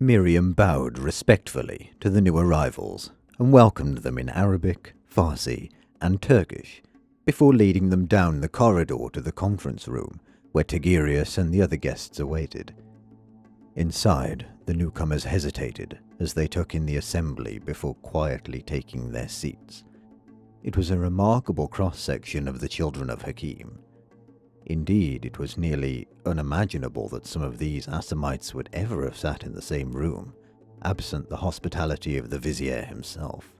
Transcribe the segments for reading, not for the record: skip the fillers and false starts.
Miriam bowed respectfully to the new arrivals and welcomed them in Arabic, Farsi, and Turkish, before leading them down the corridor to the conference room, where 𝗘𝗾𝘂𝗶𝗽 and the other guests awaited. Inside, the newcomers hesitated as they took in the assembly before quietly taking their seats. It was a remarkable cross-section of the children of Haqim. Indeed, it was nearly unimaginable that some of these Assamites would ever have sat in the same room, absent the hospitality of the vizier himself.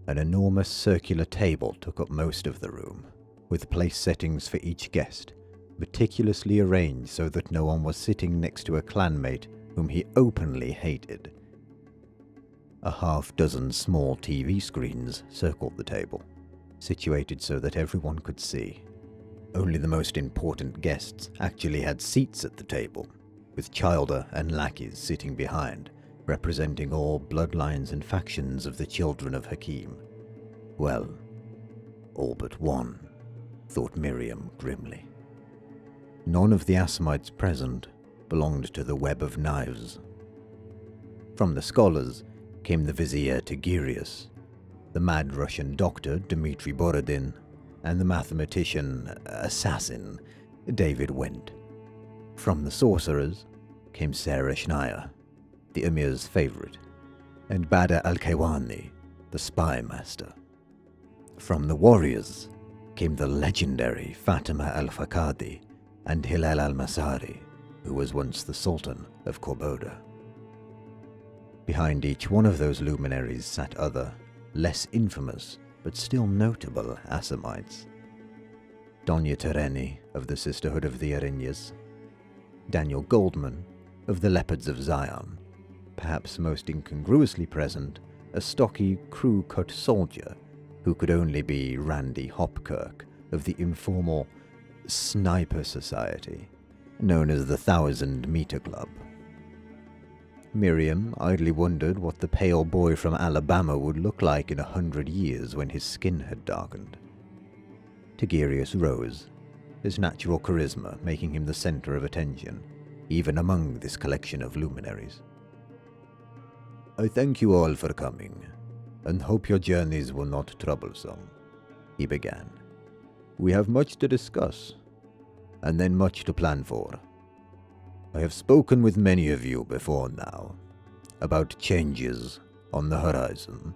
An enormous circular table took up most of the room, with place settings for each guest, meticulously arranged so that no one was sitting next to a clanmate whom he openly hated. A half-dozen small TV screens circled the table, situated so that everyone could see. Only the most important guests actually had seats at the table, with childer and lackeys sitting behind, representing all bloodlines and factions of the children of Haqim. Well, all but one, thought Miriam grimly. None of the Assamites present belonged to the web of knives. From the scholars came the vizier 𝗘𝗾𝘂𝗶𝗽, the mad Russian doctor Dmitry Borodin, and the mathematician assassin David Wendt. From the sorcerers came Sarah Schneier, the emir's favorite, and Badr al-Kawani, the spy master. From the warriors came the legendary Fatima al-Faqqadi and Hilal al-Masari, who was once the Sultan of 𝗘𝗾𝗂𝗶𝗽. Behind each one of those luminaries sat other, less infamous but still notable Assamites. Doña Tereni of the Sisterhood of the Arinyas, Daniel Goldman of the Leopards of Zion, perhaps most incongruously present, a stocky, crew-cut soldier who could only be Randy Hopkirk of the informal Sniper Society, known as the 1,000-Meter Club. Miriam idly wondered what the pale boy from Alabama would look like in 100 years when his skin had darkened. 𝗘𝗾𝘂𝗶𝗽 rose, his natural charisma making him the center of attention, even among this collection of luminaries. "I thank you all for coming, and hope your journeys were not troublesome," he began. "We have much to discuss, and then much to plan for. I have spoken with many of you before now, about changes on the horizon,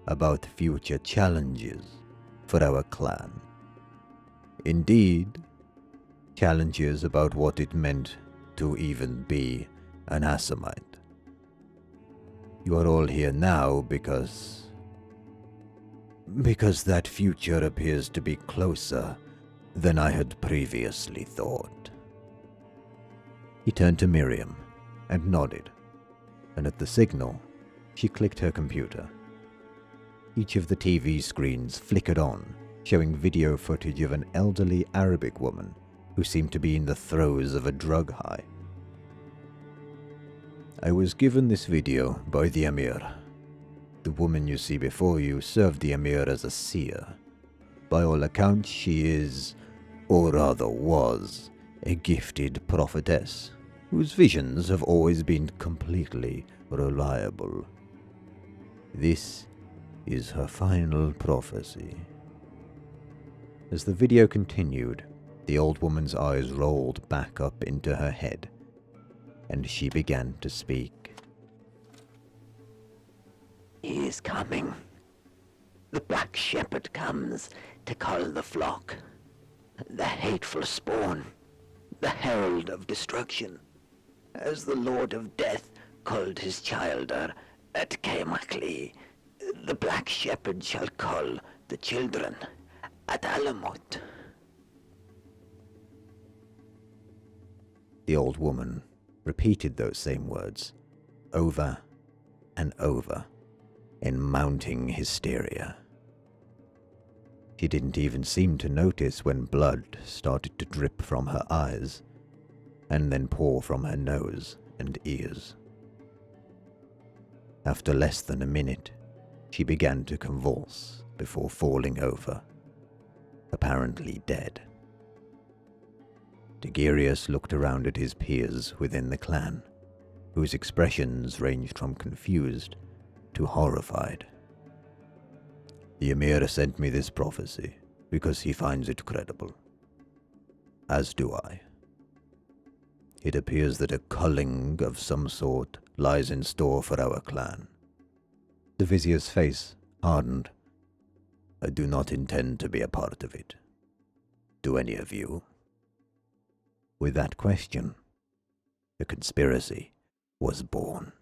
about future challenges for our clan. Indeed, challenges about what it meant to even be an Assamite. You are all here now because that future appears to be closer than I had previously thought." He turned to Miriam and nodded, and at the signal, she clicked her computer. Each of the TV screens flickered on, showing video footage of an elderly Arabic woman who seemed to be in the throes of a drug high. "I was given this video by the Emir. The woman you see before you served the Emir as a seer. By all accounts, she is, or rather was, a gifted prophetess, whose visions have always been completely reliable. This is her final prophecy." As the video continued, the old woman's eyes rolled back up into her head, and she began to speak. "He is coming. The Black Shepherd comes to cull the flock, the hateful spawn, the herald of destruction, as the Lord of Death culled his childer at 𝗘𝗾𝗂𝗶𝗽. The Black Shepherd shall cull the children at Alamut." The old woman repeated those same words, over and over, in mounting hysteria. She didn't even seem to notice when blood started to drip from her eyes, and then pour from her nose and ears. After less than a minute, she began to convulse before falling over, apparently dead. 𝗘𝗾𝘂𝗶𝗽 looked around at his peers within the clan, whose expressions ranged from confused to horrified. The Emir sent me this prophecy because he finds it credible. As do I. It appears that a culling of some sort lies in store for our clan. The vizier's face hardened. I do not intend to be a part of it. Do any of you? With that question, the conspiracy was born.